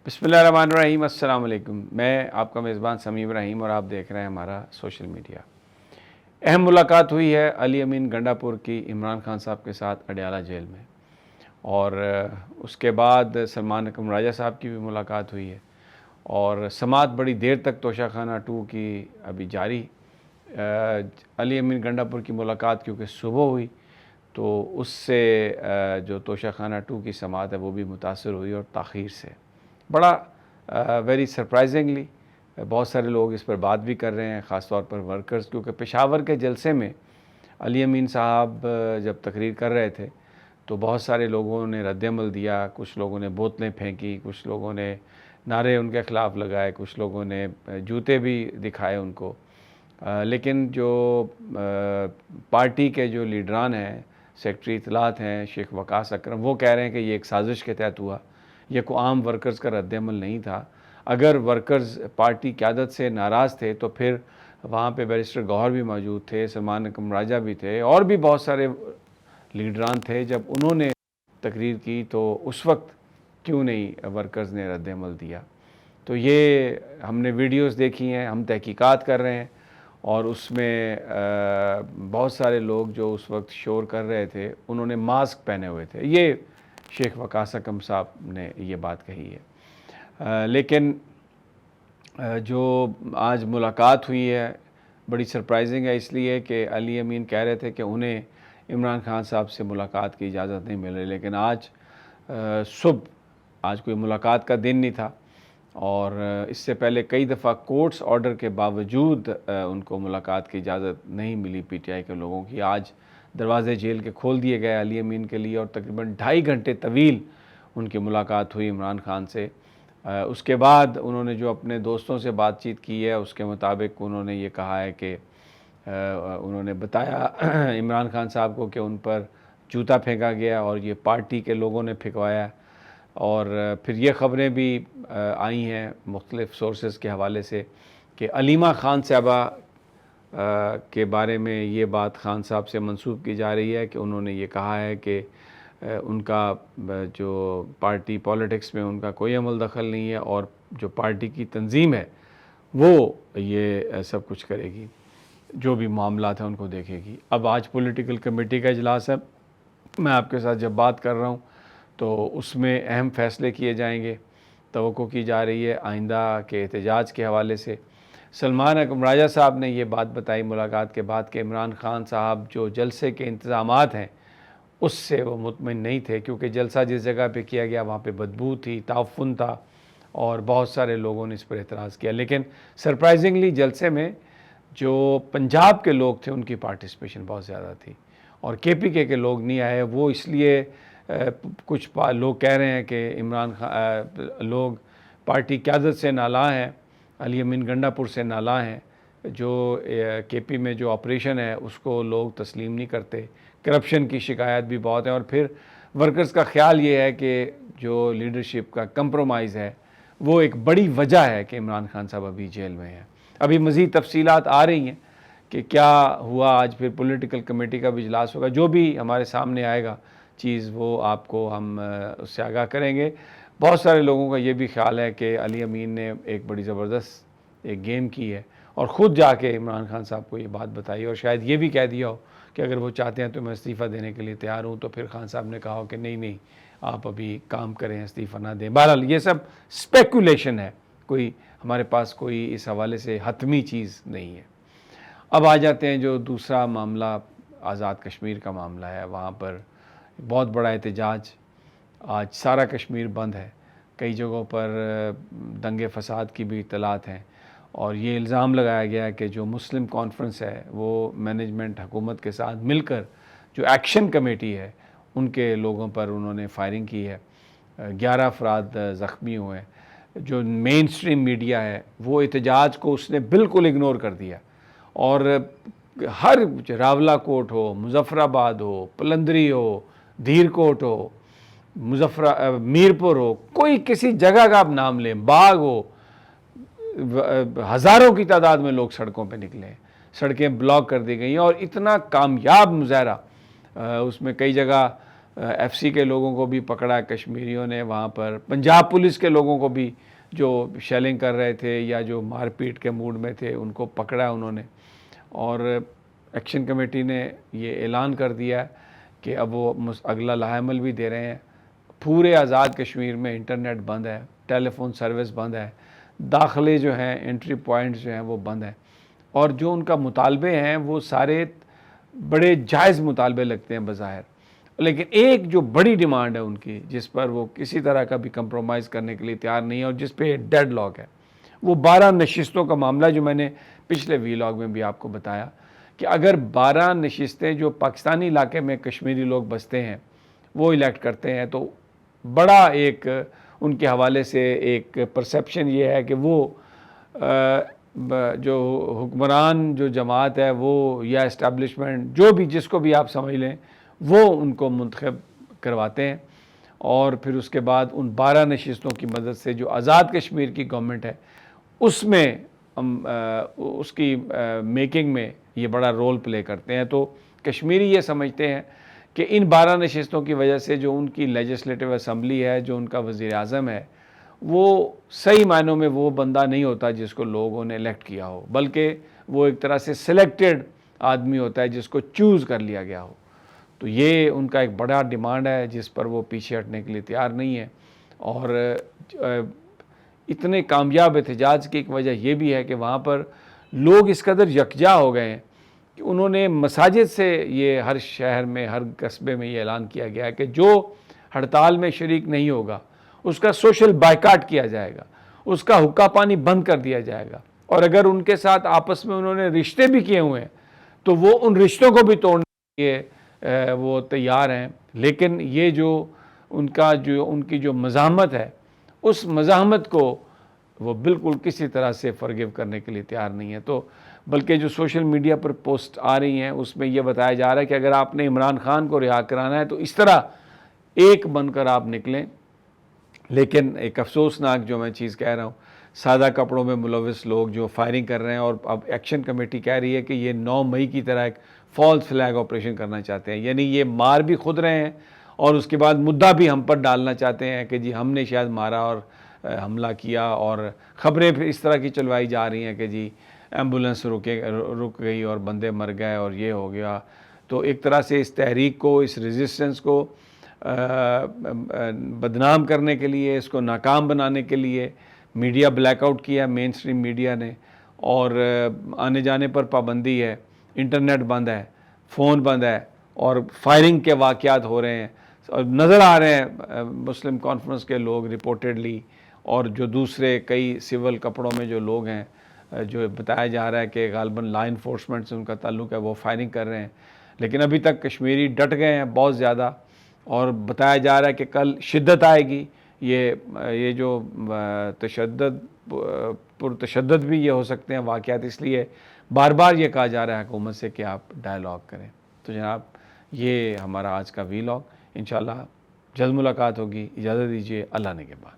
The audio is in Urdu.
بسم اللہ الرحمن الرحیم۔ السلام علیکم۔ میں آپ کا میزبان سمیع ابراہیم اور آپ دیکھ رہے ہیں ہمارا سوشل میڈیا۔ اہم ملاقات ہوئی ہے علی امین گنڈا پور کی عمران خان صاحب کے ساتھ اڈیالہ جیل میں، اور اس کے بعد سلمان اکرم راجہ صاحب کی بھی ملاقات ہوئی ہے، اور سماعت بڑی دیر تک توشہ خانہ 2 کی ابھی جاری۔ علی امین گنڈا پور کی ملاقات کیونکہ صبح ہوئی تو اس سے جو توشہ خانہ 2 کی سماعت ہے وہ بھی متاثر ہوئی اور تاخیر سے۔ بڑا ویری سرپرائزنگلی بہت سارے لوگ اس پر بات بھی کر رہے ہیں، خاص طور پر ورکرز، کیونکہ پشاور کے جلسے میں علی امین صاحب جب تقریر کر رہے تھے تو بہت سارے لوگوں نے رد عمل دیا، کچھ لوگوں نے بوتلیں پھینکی، کچھ لوگوں نے نعرے ان کے خلاف لگائے، کچھ لوگوں نے جوتے بھی دکھائے ان کو، لیکن جو پارٹی کے جو لیڈران ہیں، سیکرٹری اطلاعات ہیں شیخ وقاص اکرم، وہ کہہ رہے ہیں کہ یہ ایک سازش کے تحت ہوا، یہ کوئی عام ورکرز کا رد عمل نہیں تھا۔ اگر ورکرز پارٹی قیادت سے ناراض تھے تو پھر وہاں پہ بیرسٹر گوہر بھی موجود تھے، سلمان اکرم راجہ بھی تھے، اور بھی بہت سارے لیڈران تھے۔ جب انہوں نے تقریر کی تو اس وقت کیوں نہیں ورکرز نے رد عمل دیا؟ تو یہ ہم نے ویڈیوز دیکھی ہیں، ہم تحقیقات کر رہے ہیں، اور اس میں بہت سارے لوگ جو اس وقت شور کر رہے تھے انہوں نے ماسک پہنے ہوئے تھے۔ یہ شیخ وقاص اکرم صاحب نے یہ بات کہی ہے، لیکن جو آج ملاقات ہوئی ہے بڑی سرپرائزنگ ہے، اس لیے کہ علی امین کہہ رہے تھے کہ انہیں عمران خان صاحب سے ملاقات کی اجازت نہیں مل رہی، لیکن آج آج کوئی ملاقات کا دن نہیں تھا، اور اس سے پہلے کئی دفعہ کورٹس آرڈر کے باوجود ان کو ملاقات کی اجازت نہیں ملی پی ٹی آئی کے لوگوں کی۔ آج دروازے جیل کے کھول دیے گئے علی امین کے لیے، اور تقریباً 2.5 گھنٹے طویل ان کی ملاقات ہوئی عمران خان سے۔ اس کے بعد انہوں نے جو اپنے دوستوں سے بات چیت کی ہے اس کے مطابق انہوں نے یہ کہا ہے کہ انہوں نے بتایا عمران خان صاحب کو کہ ان پر جوتا پھینکا گیا اور یہ پارٹی کے لوگوں نے پھینکوایا، اور پھر یہ خبریں بھی آئی ہیں مختلف سورسز کے حوالے سے کہ علیمہ خان صاحبہ کے بارے میں یہ بات خان صاحب سے منسوب کی جا رہی ہے کہ انہوں نے یہ کہا ہے کہ ان کا جو پارٹی پالیٹکس میں ان کا کوئی عمل دخل نہیں ہے، اور جو پارٹی کی تنظیم ہے وہ یہ سب کچھ کرے گی، جو بھی معاملات ہیں ان کو دیکھے گی۔ اب آج پولیٹیکل کمیٹی کا اجلاس ہے، میں آپ کے ساتھ جب بات کر رہا ہوں تو اس میں اہم فیصلے کیے جائیں گے، توقع کی جا رہی ہے آئندہ کے احتجاج کے حوالے سے۔ سلمان اکرم راجہ صاحب نے یہ بات بتائی ملاقات کے بعد کہ عمران خان صاحب جو جلسے کے انتظامات ہیں اس سے وہ مطمئن نہیں تھے، کیونکہ جلسہ جس جگہ پہ کیا گیا وہاں پہ بدبو تھی، تعفن تھا، اور بہت سارے لوگوں نے اس پر اعتراض کیا۔ لیکن سرپرائزنگلی جلسے میں جو پنجاب کے لوگ تھے ان کی پارٹیسپیشن بہت زیادہ تھی، اور کے پی کے لوگ نہیں آئے۔ وہ اس لیے کچھ لوگ کہہ رہے ہیں کہ عمران خان لوگ پارٹی قیادت سے نالاں ہیں، علی امین گنڈا پور سے نالاں ہیں، جو کے پی میں جو آپریشن ہے اس کو لوگ تسلیم نہیں کرتے، کرپشن کی شکایت بھی بہت ہے، اور پھر ورکرز کا خیال یہ ہے کہ جو لیڈرشپ کا کمپرومائز ہے وہ ایک بڑی وجہ ہے کہ عمران خان صاحب ابھی جیل میں ہیں۔ ابھی مزید تفصیلات آ رہی ہیں کہ کیا ہوا، آج پھر پولیٹیکل کمیٹی کا بھی اجلاس ہوگا، جو بھی ہمارے سامنے آئے گا چیز وہ آپ کو ہم اس سے آگاہ کریں گے۔ بہت سارے لوگوں کا یہ بھی خیال ہے کہ علی امین نے ایک بڑی زبردست ایک گیم کی ہے اور خود جا کے عمران خان صاحب کو یہ بات بتائی، اور شاید یہ بھی کہہ دیا ہو کہ اگر وہ چاہتے ہیں تو میں استعفیٰ دینے کے لیے تیار ہوں، تو پھر خان صاحب نے کہا ہو کہ نہیں آپ ابھی کام کریں، استعفیٰ نہ دیں۔ بہرحال یہ سب اسپیکولیشن ہے، کوئی ہمارے پاس کوئی اس حوالے سے حتمی چیز نہیں ہے۔ اب آ جاتے ہیں جو دوسرا معاملہ آزاد کشمیر کا معاملہ ہے، وہاں پر بہت بڑا احتجاج، آج سارا کشمیر بند ہے، کئی جگہوں پر دنگے فساد کی بھی اطلاعات ہیں، اور یہ الزام لگایا گیا ہے کہ جو مسلم کانفرنس ہے وہ مینجمنٹ حکومت کے ساتھ مل کر جو ایکشن کمیٹی ہے ان کے لوگوں پر انہوں نے فائرنگ کی ہے، 11 افراد زخمی ہوئے ہیں۔ جو مین سٹریم میڈیا ہے وہ احتجاج کو اس نے بالکل اگنور کر دیا، اور ہر راولہ کوٹ ہو، مظفر آباد ہو، پلندری ہو، دھیر کوٹ ہو، میرپور ہو، کوئی کسی جگہ کا آپ نام لیں، باغ ہو، ہزاروں کی تعداد میں لوگ سڑکوں پہ نکلے، سڑکیں بلاک کر دی گئیں، اور اتنا کامیاب مظاہرہ، اس میں کئی جگہ ایف سی کے لوگوں کو بھی پکڑا کشمیریوں نے وہاں پر، پنجاب پولیس کے لوگوں کو بھی جو شیلنگ کر رہے تھے یا جو مار پیٹ کے موڈ میں تھے ان کو پکڑا انہوں نے، اور ایکشن کمیٹی نے یہ اعلان کر دیا کہ اب وہ اگلا لاہ عمل بھی دے رہے ہیں۔ پورے آزاد کشمیر میں انٹرنیٹ بند ہے، ٹیلی فون سروس بند ہے، داخلے جو ہیں انٹری پوائنٹس جو ہیں وہ بند ہیں، اور جو ان کا مطالبے ہیں وہ سارے بڑے جائز مطالبے لگتے ہیں بظاہر، لیکن ایک جو بڑی ڈیمانڈ ہے ان کی جس پر وہ کسی طرح کا بھی کمپرومائز کرنے کے لیے تیار نہیں ہے اور جس پہ ڈیڈ لاک ہے، وہ 12 نشستوں کا معاملہ، جو میں نے پچھلے ویلاگ میں بھی آپ کو بتایا کہ اگر 12 نشستیں جو پاکستانی علاقے میں کشمیری لوگ بستے ہیں وہ الیکٹ کرتے ہیں تو بڑا ایک ان کے حوالے سے ایک پرسیپشن یہ ہے کہ وہ جو حکمران جو جماعت ہے وہ یا اسٹیبلشمنٹ جو بھی جس کو بھی آپ سمجھ لیں وہ ان کو منتخب کرواتے ہیں، اور پھر اس کے بعد ان 12 نشستوں کی مدد سے جو آزاد کشمیر کی گورنمنٹ ہے اس میں اس کی میکنگ میں یہ بڑا رول پلے کرتے ہیں۔ تو کشمیری یہ سمجھتے ہیں کہ ان 12 نشستوں کی وجہ سے جو ان کی لیجسلیٹو اسمبلی ہے، جو ان کا وزیر اعظم ہے، وہ صحیح معنوں میں وہ بندہ نہیں ہوتا جس کو لوگوں نے الیکٹ کیا ہو، بلکہ وہ ایک طرح سے سلیکٹڈ آدمی ہوتا ہے جس کو چوز کر لیا گیا ہو۔ تو یہ ان کا ایک بڑا ڈیمانڈ ہے جس پر وہ پیچھے ہٹنے کے لیے تیار نہیں ہے، اور اتنے کامیاب احتجاج کی ایک وجہ یہ بھی ہے کہ وہاں پر لوگ اس قدر یکجا ہو گئے ہیں کہ انہوں نے مساجد سے یہ ہر شہر میں ہر قصبے میں یہ اعلان کیا گیا ہے کہ جو ہڑتال میں شریک نہیں ہوگا اس کا سوشل بائیکاٹ کیا جائے گا، اس کا حقہ پانی بند کر دیا جائے گا، اور اگر ان کے ساتھ آپس میں انہوں نے رشتے بھی کیے ہوئے ہیں تو وہ ان رشتوں کو بھی توڑنے کے لیے وہ تیار ہیں۔ لیکن یہ جو ان کی جو مزاحمت ہے اس مزاحمت کو وہ بالکل کسی طرح سے فرگیو کرنے کے لیے تیار نہیں ہے۔ تو بلکہ جو سوشل میڈیا پر پوسٹ آ رہی ہیں اس میں یہ بتایا جا رہا ہے کہ اگر آپ نے عمران خان کو رہا کرانا ہے تو اس طرح ایک بن کر آپ نکلیں۔ لیکن ایک افسوسناک جو میں چیز کہہ رہا ہوں، سادہ کپڑوں میں ملوث لوگ جو فائرنگ کر رہے ہیں، اور اب ایکشن کمیٹی کہہ رہی ہے کہ یہ 9 مئی کی طرح ایک فالس فلیگ آپریشن کرنا چاہتے ہیں، یعنی یہ مار بھی خود رہے ہیں اور اس کے بعد مدعا بھی ہم پر ڈالنا چاہتے ہیں کہ جی ہم نے شاید مارا اور حملہ کیا، اور خبریں پھر اس طرح کی چلوائی جا رہی ہیں کہ جی ایمبولنس رک گئی اور بندے مر گئے اور یہ ہو گیا۔ تو ایک طرح سے اس تحریک کو، اس ریزسٹنس کو بدنام کرنے کے لیے، اس کو ناکام بنانے کے لیے میڈیا بلیک آؤٹ کیا، مین سٹریم میڈیا نے، اور آنے جانے پر پابندی ہے، انٹرنیٹ بند ہے، فون بند ہے، اور فائرنگ کے واقعات ہو رہے ہیں اور نظر آ رہے ہیں مسلم کانفرنس کے لوگ رپورٹڈلی، اور جو دوسرے کئی سول کپڑوں میں جو لوگ ہیں جو بتایا جا رہا ہے کہ غالباً لا انفورسمنٹ سے ان کا تعلق ہے، وہ فائرنگ کر رہے ہیں۔ لیکن ابھی تک کشمیری ڈٹ گئے ہیں بہت زیادہ، اور بتایا جا رہا ہے کہ کل شدت آئے گی، یہ جو پرتشدد بھی یہ ہو سکتے ہیں واقعات، اس لیے بار بار یہ کہا جا رہا ہے حکومت سے کہ آپ ڈائیلاگ کریں۔ تو جناب یہ ہمارا آج کا ویلاگ، انشاءاللہ جلد ملاقات ہوگی، اجازت دیجیے، اللہ نے کے بعد۔